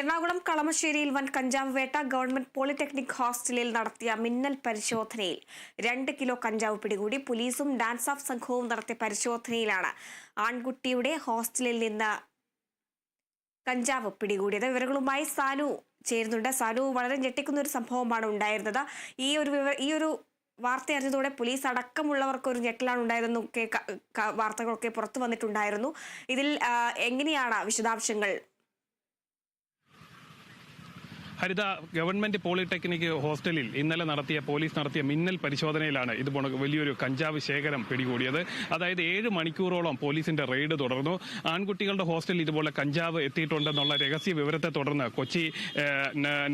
എറണാകുളം കളമശ്ശേരിയിൽ വൻ കഞ്ചാവ് വേട്ട. ഗവൺമെന്റ് പോളിടെക്നിക് ഹോസ്റ്റലിൽ നടത്തിയ മിന്നൽ പരിശോധനയിൽ 2 കിലോ കഞ്ചാവ് പിടികൂടി. പോലീസും ഡാൻസ് ഓഫ് സംഘവും നടത്തിയ പരിശോധനയിലാണ് ആൺകുട്ടിയുടെ ഹോസ്റ്റലിൽ നിന്ന് കഞ്ചാവ് പിടികൂടിയത്. വിവരങ്ങളുമായി സാനു ചേരുന്നുണ്ട്. സാനു, വളരെ ഞെട്ടിക്കുന്ന ഒരു സംഭവമാണ് ഉണ്ടായിരുന്നത്. ഈ ഒരു വാർത്ത അറിഞ്ഞതോടെ പോലീസ് അടക്കമുള്ളവർക്ക് ഒരു ഞെട്ടലാണ് ഉണ്ടായതെന്നൊക്കെ വാർത്തകളൊക്കെ പുറത്തു വന്നിട്ടുണ്ടായിരുന്നു. ഇതിൽ എങ്ങനെയാണ് വിശദാംശങ്ങൾ? ഹരിത, ഗവൺമെന്റ് പോളിടെക്നിക് ഹോസ്റ്റലിൽ ഇന്നലെ പോലീസ് നടത്തിയ മിന്നൽ പരിശോധനയിലാണ് ഇതുപോലെ വലിയൊരു കഞ്ചാവ് ശേഖരം പിടികൂടിയത്. അതായത് 7 മണിക്കൂറോളം പോലീസിന്റെ റെയ്ഡ് തുടർന്നു. ആൺകുട്ടികളുടെ ഹോസ്റ്റലിൽ ഇതുപോലെ കഞ്ചാവ് എത്തിയിട്ടുണ്ടെന്നുള്ള രഹസ്യ വിവരത്തെ തുടർന്ന് കൊച്ചി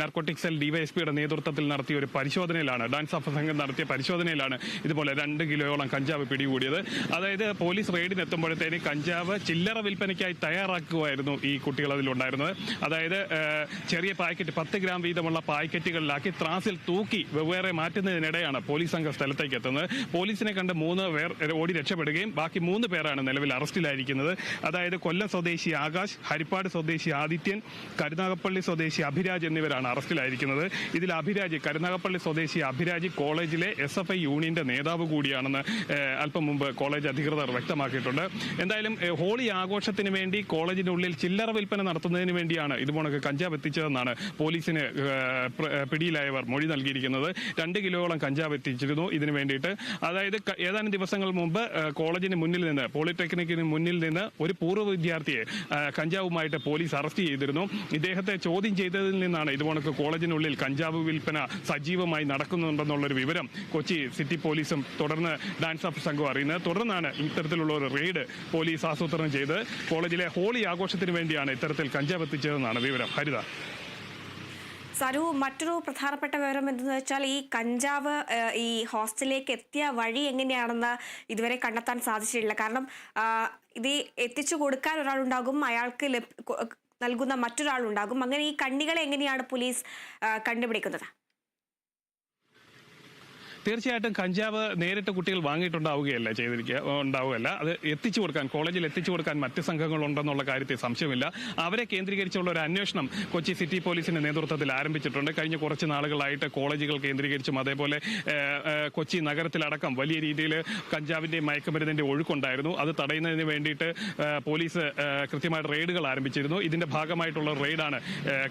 നാർക്കോട്ടിക് സെൽ ഡിവൈഎസ്പിയുടെ നേതൃത്വത്തിൽ നടത്തിയ ഒരു പരിശോധനയിലാണ്, ഡാൻസ് ഓഫ് സംഘം നടത്തിയ പരിശോധനയിലാണ് ഇതുപോലെ 2 കിലോയോളം കഞ്ചാവ് പിടികൂടിയത്. അതായത് പോലീസ് റെയ്ഡിനെത്തുമ്പോഴത്തേന് കഞ്ചാവ് ചില്ലറ വിൽപ്പനയ്ക്കായി തയ്യാറാക്കുകയായിരുന്നു ഈ കുട്ടികൾ അതിലുണ്ടായിരുന്നത്. അതായത് ചെറിയ പാക്കറ്റ് 10 ഗ്രാം വീതമുള്ള പാക്കറ്റുകളിലാക്കി ത്രാസിൽ തൂക്കി വെവ്വേറെ മാറ്റുന്നതിനിടെയാണ് പോലീസ് സംഘം സ്ഥലത്തേക്ക് എത്തുന്നത്. പോലീസിനെ കണ്ട് 3 പേർ ഓടി രക്ഷപ്പെടുകയും ബാക്കി 3 പേരാണ് നിലവിൽ അറസ്റ്റിലായിരിക്കുന്നത്. അതായത് കൊല്ലം സ്വദേശി ആകാശ്, ഹരിപ്പാട് സ്വദേശി ആദിത്യൻ, കരുനാഗപ്പള്ളി സ്വദേശി അഭിരാജ് എന്നിവരാണ് അറസ്റ്റിലായിരിക്കുന്നത്. ഇതിൽ കരുനാഗപ്പള്ളി സ്വദേശി അഭിരാജ് കോളേജിലെ SFI യൂണിയന്റെ നേതാവ് കൂടിയാണെന്ന് അല്പം മുമ്പ് കോളേജ് അധികൃതർ വ്യക്തമാക്കിയിട്ടുണ്ട്. എന്തായാലും ഹോളി ആഘോഷത്തിന് വേണ്ടി കോളേജിനുള്ളിൽ ചില്ലറ വിൽപ്പന നടത്തുന്നതിന് വേണ്ടിയാണ് ഇതുപോലെ കഞ്ചാവ് എത്തിച്ചതെന്നാണ് പോലീസിന് പിടിയിലായവർ മൊഴി നൽകിയിരിക്കുന്നത്. 2 കിലോയോളം കഞ്ചാവ് എത്തിച്ചിരുന്നു ഇതിനു വേണ്ടിയിട്ട്. അതായത് ഏതാനും ദിവസങ്ങൾ മുമ്പ് കോളേജിന് മുന്നിൽ നിന്ന്, പോളിടെക്നിക്കിന് മുന്നിൽ നിന്ന് ഒരു പൂർവ്വ വിദ്യാർത്ഥിയെ കഞ്ചാവുമായിട്ട് പോലീസ് അറസ്റ്റ് ചെയ്തിരുന്നു. ഇദ്ദേഹത്തെ ചോദ്യം ചെയ്തതിൽ നിന്നാണ് ഇതുപോലെ കോളേജിനുള്ളിൽ കഞ്ചാവ് വിൽപ്പന സജീവമായി നടക്കുന്നുണ്ടെന്നുള്ളൊരു വിവരം കൊച്ചി സിറ്റി പോലീസും തുടർന്ന് ഡാൻസ് ഓഫ് സംഘവും അറിയുന്നത്. തുടർന്നാണ് ഇത്തരത്തിലുള്ള ഒരു റെയ്ഡ് പോലീസ് ആസൂത്രണം ചെയ്ത് കോളേജിലെ ഹോളി ആഘോഷത്തിന് വേണ്ടിയാണ് ഇത്തരത്തിൽ കഞ്ചാവ് എത്തിച്ചതെന്നാണ് വിവരം. ഹരിത. സരു, മറ്റൊരു പ്രധാനപ്പെട്ട വിവരം എന്തെന്ന് വെച്ചാൽ ഈ കഞ്ചാവ് ഈ ഹോസ്റ്റലിലേക്ക് എത്തിയ വഴി എങ്ങനെയാണെന്ന് ഇതുവരെ കണ്ടെത്താൻ സാധിച്ചിട്ടില്ല. കാരണം ഇത് എത്തിച്ചു കൊടുക്കാൻ ഒരാളുണ്ടാകും, അയാൾക്ക് നൽകുന്ന മറ്റൊരാളുണ്ടാകും. അങ്ങനെ ഈ കണ്ണികളെ എങ്ങനെയാണ് പോലീസ് കണ്ടുപിടിക്കുന്നത്? തീർച്ചയായിട്ടും കഞ്ചാവ് നേരിട്ട് കുട്ടികൾ വാങ്ങിയിട്ടുണ്ടാവുകയല്ല ഉണ്ടാവുകയല്ല. അത് എത്തിച്ചു കൊടുക്കാൻ, കോളേജിൽ എത്തിച്ചു കൊടുക്കാൻ മറ്റ് സംഘങ്ങളുണ്ടെന്നുള്ള കാര്യത്തിൽ സംശയമില്ല. അവരെ കേന്ദ്രീകരിച്ചുള്ള ഒരു അന്വേഷണം കൊച്ചി സിറ്റി പോലീസിന്റെ നേതൃത്വത്തിൽ ആരംഭിച്ചിട്ടുണ്ട്. കഴിഞ്ഞ കുറച്ച് നാളുകളായിട്ട് കോളേജുകൾ കേന്ദ്രീകരിച്ചും അതേപോലെ കൊച്ചി നഗരത്തിലടക്കം വലിയ രീതിയിൽ കഞ്ചാവിന്റെ മയക്കുമരുന്നിന്റെ ഒഴുക്കുണ്ടായിരുന്നു. അത് തടയുന്നതിന് വേണ്ടിയിട്ട് പോലീസ് കൃത്യമായിട്ട് റെയ്ഡുകൾ ആരംഭിച്ചിരുന്നു. ഇതിന്റെ ഭാഗമായിട്ടുള്ള റെയ്ഡാണ്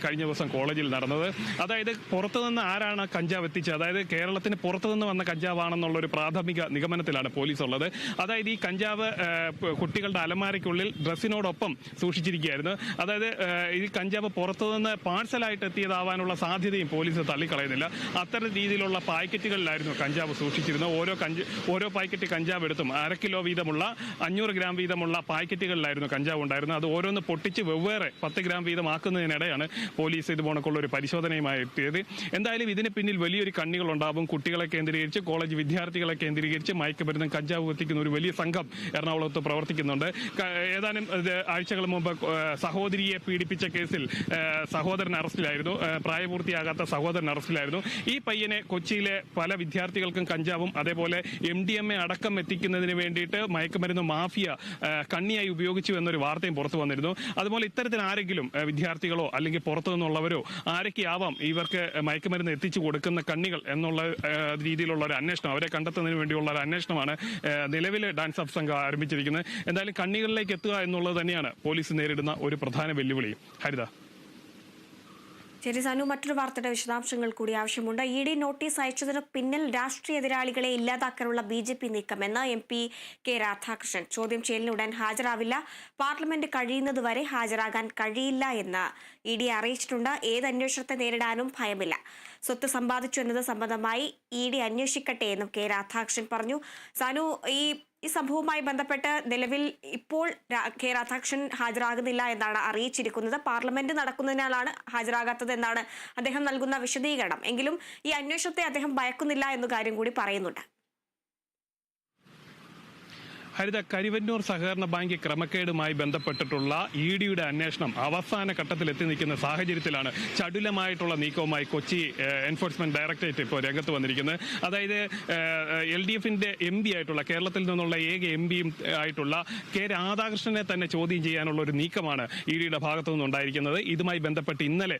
കഴിഞ്ഞ ദിവസം കോളേജിൽ നടന്നത്. അതായത് പുറത്തുനിന്ന് ആരാണ് കഞ്ചാവ് എത്തിച്ചത്, അതായത് കേരളത്തിന് പുറത്തുനിന്ന് വന്ന കഞ്ചാവാണെന്നുള്ള ഒരു പ്രാഥമിക നിഗമനത്തിലാണ് പോലീസ് ഉള്ളത്. അതായത് ഈ കഞ്ചാവ് കുട്ടികളുടെ അലമാരയ്ക്കുള്ളിൽ ഡ്രസ്സിനോടൊപ്പം സൂക്ഷിച്ചിരിക്കുകയായിരുന്നു. അതായത് ഈ കഞ്ചാവ് പുറത്തുനിന്ന് പാഴ്സലായിട്ട് എത്തിയതാവാനുള്ള സാധ്യതയും പോലീസ് തള്ളിക്കളയുന്നില്ല. അത്തരം രീതിയിലുള്ള പാക്കറ്റുകളിലായിരുന്നു കഞ്ചാവ് സൂക്ഷിച്ചിരുന്നത്. ഓരോ പാക്കറ്റ് കഞ്ചാവ് എടുത്തും 1/2 കിലോ വീതമുള്ള 500 ഗ്രാം വീതമുള്ള പാക്കറ്റുകളിലായിരുന്നു കഞ്ചാവ് ഉണ്ടായിരുന്നത്. അത് ഓരോന്ന് പൊട്ടിച്ച് വെവ്വേറെ 10 ഗ്രാം വീതമാക്കുന്നതിനിടെയാണ് പോലീസ് ഇതുപോലുള്ള ഒരു പരിശോധനയുമായി എത്തിയത്. എന്തായാലും ഇതിന് പിന്നിൽ വലിയൊരു കണ്ണികളുണ്ടാവും. കുട്ടികളെ കേന്ദ്രീകരിച്ച്, കോളേജ് വിദ്യാർത്ഥികളെ കേന്ദ്രീകരിച്ച് മയക്കുമരുന്നും കഞ്ചാവ് എത്തിക്കുന്ന ഒരു വലിയ സംഘം എറണാകുളത്ത് പ്രവർത്തിക്കുന്നുണ്ട്. ഏതാനും ആഴ്ചകൾ മുമ്പ് സഹോദരിയെ പീഡിപ്പിച്ച കേസിൽ സഹോദരൻ അറസ്റ്റിലായിരുന്നു. പ്രായപൂർത്തിയാകാത്ത സഹോദരൻ അറസ്റ്റിലായിരുന്നു. ഈ പയ്യനെ കൊച്ചിയിലെ പല വിദ്യാർത്ഥികൾക്കും കഞ്ചാവും അതേപോലെ MDMA അടക്കം എത്തിക്കുന്നതിന് വേണ്ടിയിട്ട് മയക്കുമരുന്ന് മാഫിയ കണ്ണിയായി ഉപയോഗിച്ചു എന്നൊരു വാർത്തയും പുറത്തു വന്നിരുന്നു. അതുപോലെ ഇത്തരത്തിൽ ആരെങ്കിലും വിദ്യാർത്ഥികളോ അല്ലെങ്കിൽ പുറത്തു നിന്നുള്ളവരോ ആരൊക്കെയാവാം ഇവർക്ക് മയക്കുമരുന്ന് എത്തിച്ചു കൊടുക്കുന്ന കണ്ണികൾ എന്നുള്ള രീതിയിലുള്ള ഒരു അന്വേഷണം, അവരെ കണ്ടെത്തുന്നതിന് വേണ്ടിയുള്ള ഒരു അന്വേഷണമാണ് നിലവിൽ ഡാൻസ് ഓഫ് സംഘം ആരംഭിച്ചിരിക്കുന്നത്. എന്തായാലും കണ്ണികളിലേക്ക് എത്തുക എന്നുള്ളത് തന്നെയാണ് പോലീസ് നേരിടുന്ന ഒരു പ്രധാന വെല്ലുവിളി. ഹരിത. ശരി സാനു, മറ്റൊരു വാർത്തയുടെ വിശദാംശങ്ങൾ കൂടി ആവശ്യമുണ്ട്. ED നോട്ടീസ് അയച്ചതിന് പിന്നിൽ രാഷ്ട്രീയ എതിരാളികളെ ഇല്ലാതാക്കാനുള്ള BJP നീക്കമെന്ന് MP കെ രാധാകൃഷ്ണൻ. ചോദ്യം ചെയ്യലിന് ഉടൻ ഹാജരാവില്ല, പാർലമെന്റ് കഴിയുന്നതുവരെ ഹാജരാകാൻ കഴിയില്ല എന്ന് ED അറിയിച്ചിട്ടുണ്ട്. ഏത് അന്വേഷണത്തെ നേരിടാനും ഭയമില്ല. സ്വത്ത് സമ്പാദിച്ചു എന്നത് സംബന്ധമായി ED അന്വേഷിക്കട്ടെ എന്നും കെ രാധാകൃഷ്ണൻ പറഞ്ഞു. സാനു, ഈ സംഭവവുമായി ബന്ധപ്പെട്ട് നിലവിൽ ഇപ്പോൾ കെ രാധാകൃഷ്ണൻ ഹാജരാകുന്നില്ല എന്നാണ് അറിയിച്ചിരിക്കുന്നത്. പാർലമെന്റ് നടക്കുന്നതിനാലാണ് ഹാജരാകാത്തത് എന്നാണ് അദ്ദേഹം നൽകുന്ന വിശദീകരണം. എങ്കിലും ഈ അന്വേഷണത്തെ അദ്ദേഹം ഭയക്കുന്നില്ല എന്ന കാര്യം കൂടി പറയുന്നുണ്ട്. ഹരിത, കരിവന്നൂർ സഹകരണ ബാങ്ക് ക്രമക്കേടുമായി ബന്ധപ്പെട്ടിട്ടുള്ള EDയുടെ അന്വേഷണം അവസാന ഘട്ടത്തിൽ എത്തി നിൽക്കുന്ന സാഹചര്യത്തിലാണ് ചടുലമായിട്ടുള്ള നീക്കവുമായി കൊച്ചി എൻഫോഴ്സ്മെന്റ് ഡയറക്ടറേറ്റ് ഇപ്പോൾ രംഗത്ത് വന്നിരിക്കുന്നത്. അതായത് LDFന്റെ MP ആയിട്ടുള്ള, കേരളത്തിൽ നിന്നുള്ള ഏക MP ആയിട്ടുള്ള K. രാധാകൃഷ്ണനെ തന്നെ ചോദ്യം ചെയ്യാനുള്ള ഒരു നീക്കമാണ് EDയുടെ ഭാഗത്തു നിന്നുണ്ടായിരിക്കുന്നത്. ഇതുമായി ബന്ധപ്പെട്ട് ഇന്നലെ